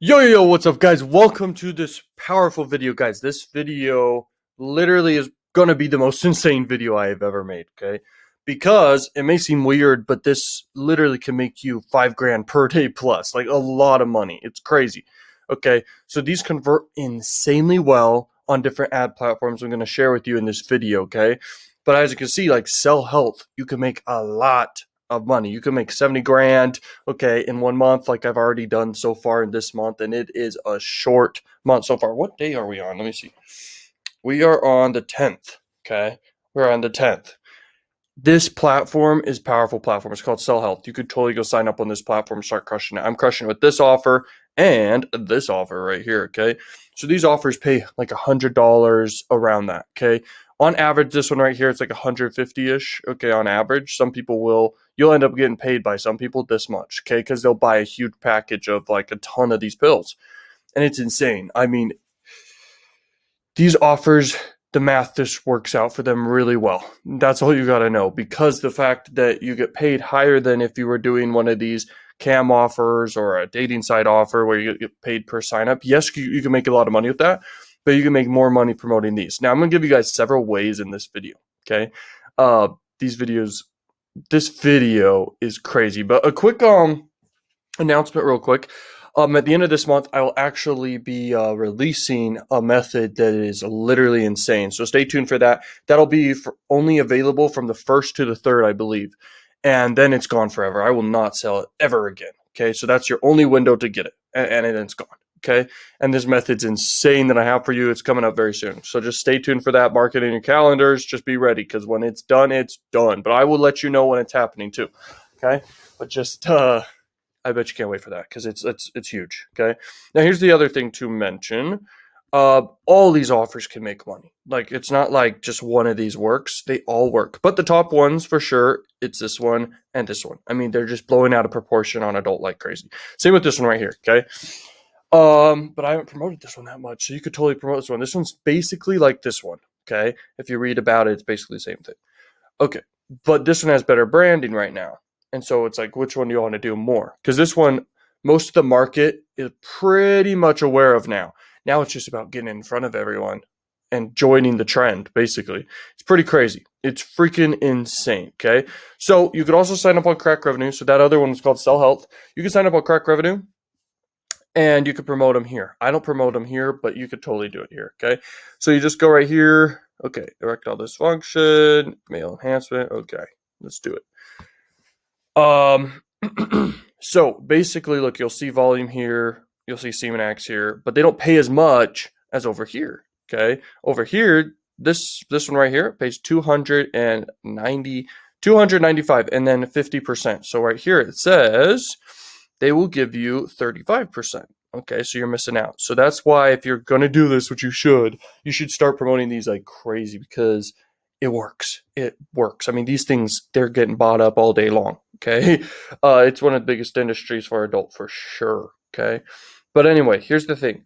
Yo, what's up, guys? Welcome to this powerful video, guys. This video literally is gonna be the most insane video I have ever made, okay? Because it may seem weird, but this literally can make you 5 grand per day plus, like a lot of money. It's crazy, okay? So these convert insanely well on different ad platforms I'm gonna share with you in this video, okay? But as you can see, like Sell Health, you can make a lot of money. You can make 70 grand, okay, in 1 month, like I've already done so far in this month, and it is a short month so far. What day are we on? Let me see. We are on the 10th, okay? We're on the 10th. This platform is a powerful platform. It's called Sell Health. You could totally go sign up on this platform and start crushing it. I'm crushing it with this offer and this offer right here, okay? So these offers pay like $100 around that, okay? On average, this one right here, it's like 150-ish, okay, on average. Some people you'll end up getting paid by some people this much, okay, because they'll buy a huge package of like a ton of these pills. And it's insane. I mean, these offers, the math just works out for them really well. That's all you got to know, because the fact that you get paid higher than if you were doing one of these cam offers or a dating site offer where you get paid per sign up. Yes, you can make a lot of money with that, but you can make more money promoting these. Now, I'm going to give you guys several ways in this video, okay? This video is crazy, but a quick announcement real quick. At the end of this month, I will actually be releasing a method that is literally insane. So stay tuned for that. That'll be only available from the 1st to the 3rd, I believe. And then it's gone forever. I will not sell it ever again. Okay, so that's your only window to get it. And then it's gone. Okay, and this method's insane that I have for you. It's coming up very soon. So just stay tuned for that. Mark it in your calendars. Just be ready, because when it's done, it's done. But I will let you know when it's happening too. Okay, but just I bet you can't wait for that, because it's huge. Okay. Now here's the other thing to mention. All these offers can make money. Like, it's not like just one of these works. They all work. But the top ones for sure, it's this one and this one. I mean, they're just blowing out of proportion on adult like crazy. Same with this one right here. Okay. But I haven't promoted this one that much, so you could totally promote this one. This one's basically like this one. Okay. If you read about it, it's basically the same thing. Okay. But this one has better branding right now. And so it's like, which one do you want to do more? Because this one, most of the market is pretty much aware of now. Now it's just about getting in front of everyone and joining the trend, basically. It's pretty crazy. It's freaking insane, okay? So you could also sign up on Crack Revenue. So that other one is called Sell Health. You can sign up on Crack Revenue, and you could promote them here. I don't promote them here, but you could totally do it here, okay? So you just go right here. Okay, erectile dysfunction, male enhancement. Okay, let's do it. So basically, look, you'll see volume here, you'll see Semenax here, but they don't pay as much as over here. Okay, over here, this one right here pays 295, and then 50%. So right here it says they will give you 35%. Okay, so you're missing out. So that's why, if you're gonna do this, which you should start promoting these like crazy, because it works. It works. I mean, these things, they're getting bought up all day long. Okay. It's one of the biggest industries for adult for sure. Okay. But anyway, here's the thing.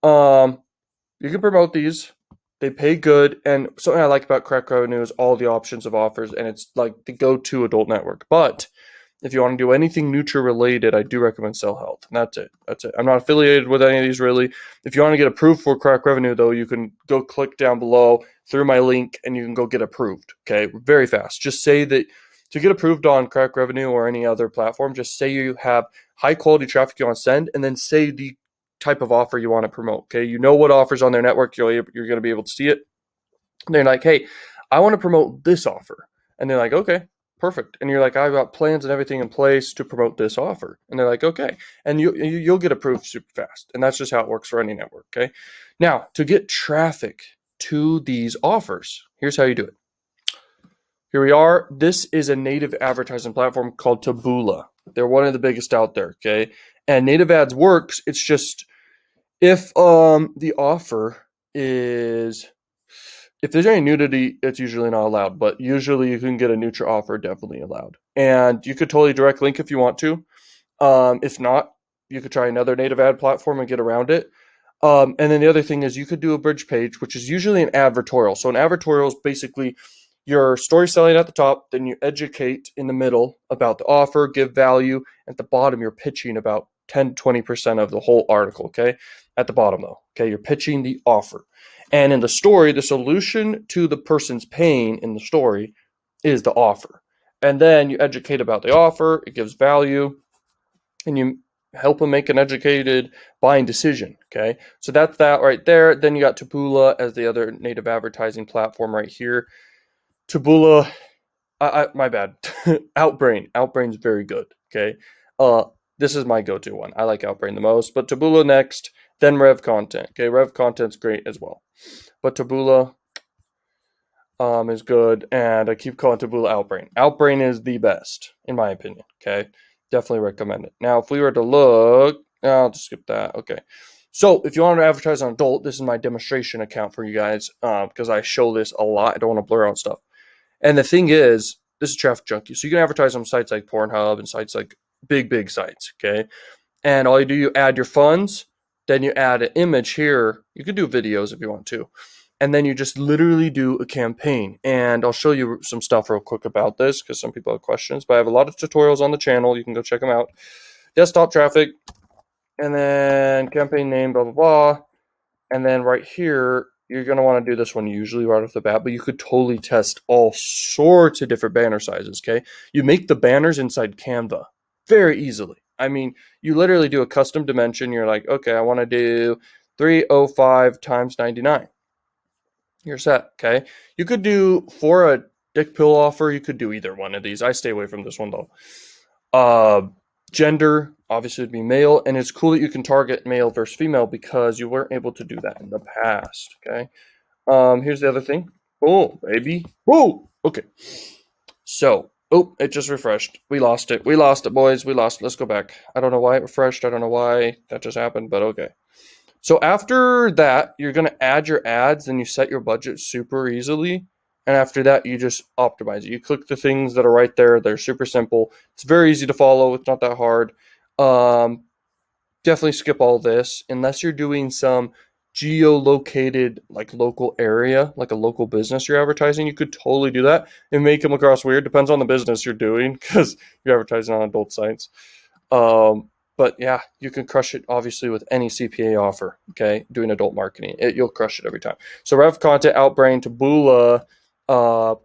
You can promote these. They pay good. And something I like about Crack Revenue is all the options of offers, and it's like the go-to adult network. But if you want to do anything Nutra related, I do recommend Sell Health. And that's it. That's it. I'm not affiliated with any of these really. If you want to get approved for Crack Revenue, though, you can go click down below through my link, and you can go get approved. Okay, very fast. Just say that to get approved on Crack Revenue or any other platform, just say you have high quality traffic you want to send, and then say the type of offer you want to promote. Okay, you know what offers on their network, you're going to be able to see it. And they're like, hey, I want to promote this offer. And they're like, okay, perfect. And you're like, I've got plans and everything in place to promote this offer. And they're like, okay. And you'll get approved super fast. And that's just how it works for any network. Okay. Now, to get traffic to these offers, here's how you do it. Here we are. This is a native advertising platform called Taboola. They're one of the biggest out there. Okay. And native ads works. It's just if the offer is, if there's any nudity, it's usually not allowed, but usually you can get a Nutra offer definitely allowed. And you could totally direct link if you want to. If not, you could try another native ad platform and get around it. And then the other thing is you could do a bridge page, which is usually an advertorial. So an advertorial is basically your story selling at the top, then you educate in the middle about the offer, give value. At the bottom, you're pitching about 10, 20% of the whole article, okay? At the bottom though, okay? You're pitching the offer. And in the story, the solution to the person's pain in the story is the offer. And then you educate about the offer, it gives value, and you help them make an educated buying decision, okay? So that's that right there. Then you got Taboola as the other native advertising platform right here. Taboola, my bad. Outbrain. Outbrain's very good, okay? This is my go-to one. I like Outbrain the most, but Taboola next, then Rev Content, okay? Rev Content's great as well. But Taboola is good, and I keep calling Taboola Outbrain. Outbrain is the best, in my opinion, okay? Definitely recommend it. Now, if we were to look, I'll just skip that, okay. So, if you want to advertise on adult, this is my demonstration account for you guys, because I show this a lot. I don't want to blur out stuff. And the thing is, this is Traffic Junkie, so you can advertise on sites like Pornhub and sites like big sites, okay? And all you do, you add your funds, then you add an image here. You can do videos if you want to. And then you just literally do a campaign. And I'll show you some stuff real quick about this because some people have questions. But I have a lot of tutorials on the channel. You can go check them out. Desktop traffic, and then campaign name, blah, blah, blah. And then right here, you're going to want to do this one usually right off the bat, but you could totally test all sorts of different banner sizes, okay? You make the banners inside Canva very easily. I mean, you literally do a custom dimension. You're like, okay, I want to do 305 times 99. You're set, okay? You could do, for a dick pill offer, you could do either one of these. I stay away from this one, though. Gender, obviously, would be male, and it's cool that you can target male versus female because you weren't able to do that in the past, okay? Here's the other thing. Oh, baby. Whoa! Okay. So, oh, it just refreshed. We lost it. We lost it, boys. We lost it. Let's go back. I don't know why it refreshed. I don't know why that just happened, but okay. So after that, you're going to add your ads and you set your budget super easily. And after that, you just optimize it. You click the things that are right there. They're super simple. It's very easy to follow. It's not that hard. Definitely skip all this unless you're doing some geolocated, like local area, like a local business you're advertising. You could totally do that and make them across weird. Depends on the business you're doing because you're advertising on adult sites. But yeah, you can crush it obviously with any CPA offer, okay? Doing adult marketing. You'll crush it every time. So Rev Content, Outbrain, Taboola,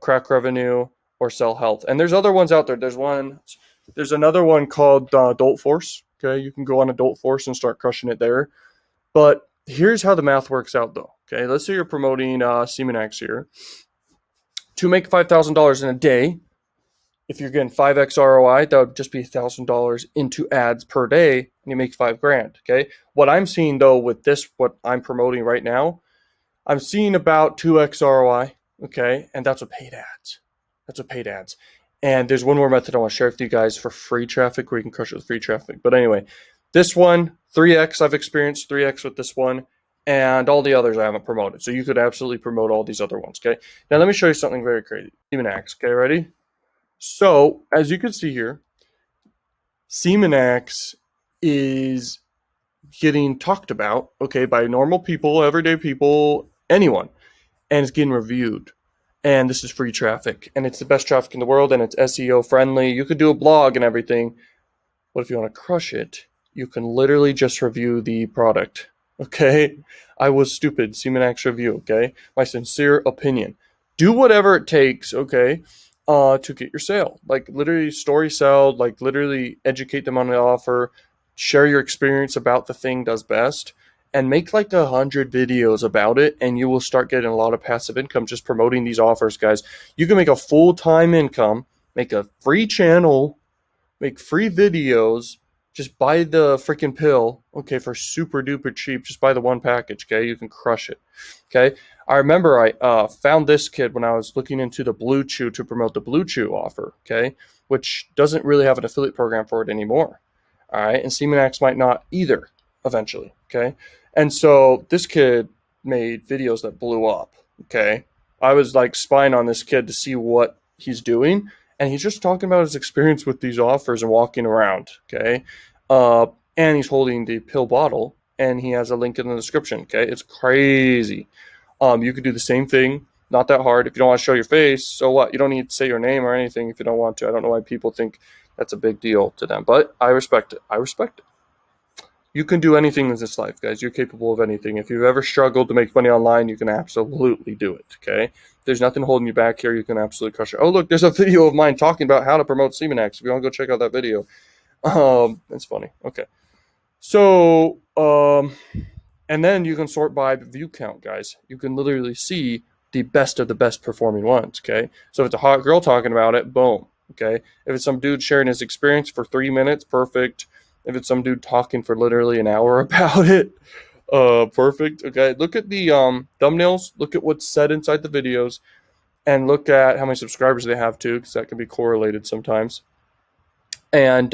Crack Revenue, or Sell Health. And there's other ones out there. There's another one called Adult Force, okay? You can go on Adult Force and start crushing it there. But here's how the math works out though, okay? Let's say you're promoting Semenax here. To make $5,000 in a day, if you're getting 5x ROI, that would just be $1,000 into ads per day, and you make $5,000. Okay. What I'm seeing though with this, what I'm promoting right now, I'm seeing about 2x ROI. Okay, and that's with paid ads. That's with paid ads. And there's one more method I want to share with you guys for free traffic where you can crush it with free traffic. But anyway, this one 3x. I've experienced 3x with this one. And all the others I haven't promoted. So you could absolutely promote all these other ones. Okay. Now let me show you something very crazy. Semenax. Okay, ready? So, as you can see here, Semenax is getting talked about, okay, by normal people, everyday people, anyone, and it's getting reviewed. And this is free traffic, and it's the best traffic in the world, and it's SEO friendly. You could do a blog and everything, but if you want to crush it, you can literally just review the product, okay? I was stupid, Semenax review, okay? My sincere opinion. Do whatever it takes, okay? To get your sale. Like literally story sell, like literally educate them on the offer, share your experience about the thing does best, and make like 100 videos about it, and you will start getting a lot of passive income just promoting these offers, guys. You can make a full-time income, make a free channel, make free videos, just buy the freaking pill, okay, for super duper cheap. Just buy the one package, okay? You can crush it, okay? I remember I found this kid when I was looking into the Blue Chew to promote the Blue Chew offer, okay, which doesn't really have an affiliate program for it anymore, all right? And Semenax might not either eventually, okay? And so this kid made videos that blew up, okay? I was like spying on this kid to see what he's doing, and he's just talking about his experience with these offers and walking around, okay? And he's holding the pill bottle, and he has a link in the description, okay? It's crazy. You could do the same thing, not that hard. If you don't want to show your face, so what? You don't need to say your name or anything if you don't want to. I don't know why people think that's a big deal to them, but I respect it. I respect it. You can do anything in this life, guys. You're capable of anything. If you've ever struggled to make money online, you can absolutely do it, okay? There's nothing holding you back here. You can absolutely crush it. Oh, look, there's a video of mine talking about how to promote SeamanX. If you want to go check out that video. That's funny. Okay. So, and then you can sort by view count, guys. You can literally see the best of the best performing ones, okay? So if it's a hot girl talking about it, boom, okay? If it's some dude sharing his experience for 3 minutes, perfect. If it's some dude talking for literally an hour about it, perfect, okay? Look at the thumbnails, look at what's said inside the videos, and look at how many subscribers they have too, because that can be correlated sometimes. And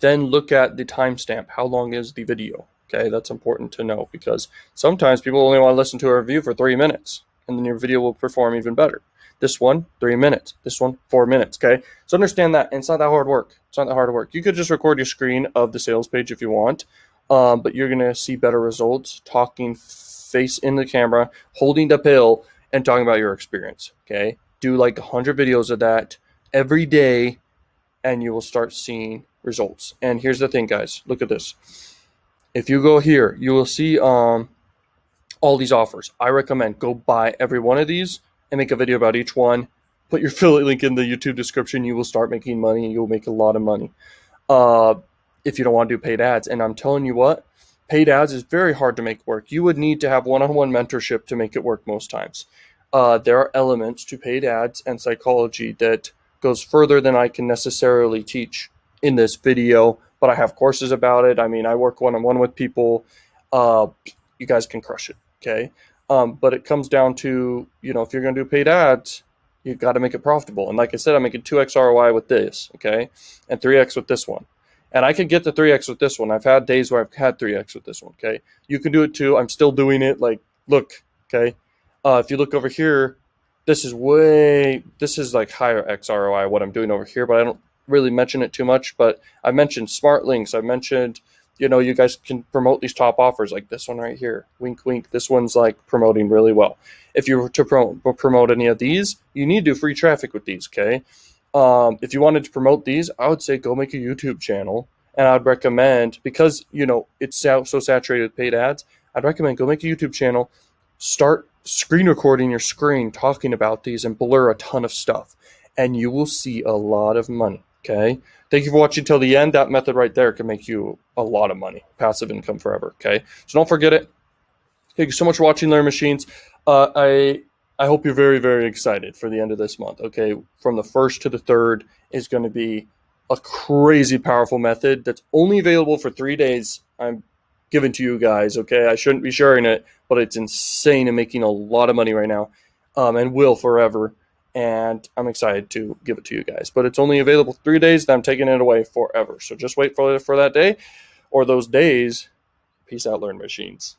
then look at the timestamp. How long is the video? Okay, that's important to know because sometimes people only want to listen to a review for 3 minutes, and then your video will perform even better. This one, 3 minutes. This one, 4 minutes. Okay, so understand that. And it's not that hard work. It's not that hard work. You could just record your screen of the sales page if you want, but you're gonna see better results talking face in the camera, holding the pill, and talking about your experience. Okay, do like 100 videos of that every day, and you will start seeing results. And here's the thing, guys. Look at this. If you go here, you will see all these offers. I recommend go buy every one of these and make a video about each one. Put your affiliate link in the YouTube description. You will start making money, and you'll make a lot of money if you don't want to do paid ads. And I'm telling you what, paid ads is very hard to make work. You would need to have one-on-one mentorship to make it work most times. There are elements to paid ads and psychology that goes further than I can necessarily teach in this video, but I have courses about it. I mean, I work one-on-one with people. You guys can crush it, okay? But it comes down to, if you're going to do paid ads, you got to make it profitable. And like I said, I'm making 2x ROI with this, okay? And 3x with this one. And I could get to 3x with this one. I've had days where I've had 3x with this one, okay? You can do it too. I'm still doing it. Like, look, okay? If you look over here, this is like higher X ROI what I'm doing over here, but I don't really mention it too much. But I mentioned smart links. I mentioned, you guys can promote these top offers like this one right here. Wink, wink. This one's like promoting really well. If you were to promote any of these, you need to do free traffic with these, okay? If you wanted to promote these, I would say go make a YouTube channel. And I'd recommend, because, it's so saturated with paid ads, I'd recommend go make a YouTube channel, start screen recording your screen, talking about these, and blur a ton of stuff. And you will see a lot of money, okay? Thank you for watching till the end. That method right there can make you a lot of money. Passive income forever, okay? So don't forget it. Thank you so much for watching Learn Machines. I hope you're very, very excited for the end of this month, okay? From the 1st to the 3rd is going to be a crazy powerful method that's only available for 3 days. I'm giving to you guys, okay? I shouldn't be sharing it, but it's insane and making a lot of money right now, and will forever. And I'm excited to give it to you guys. But it's only available 3 days, then I'm taking it away forever. So just wait for that day or those days. Peace out, Learn Machines.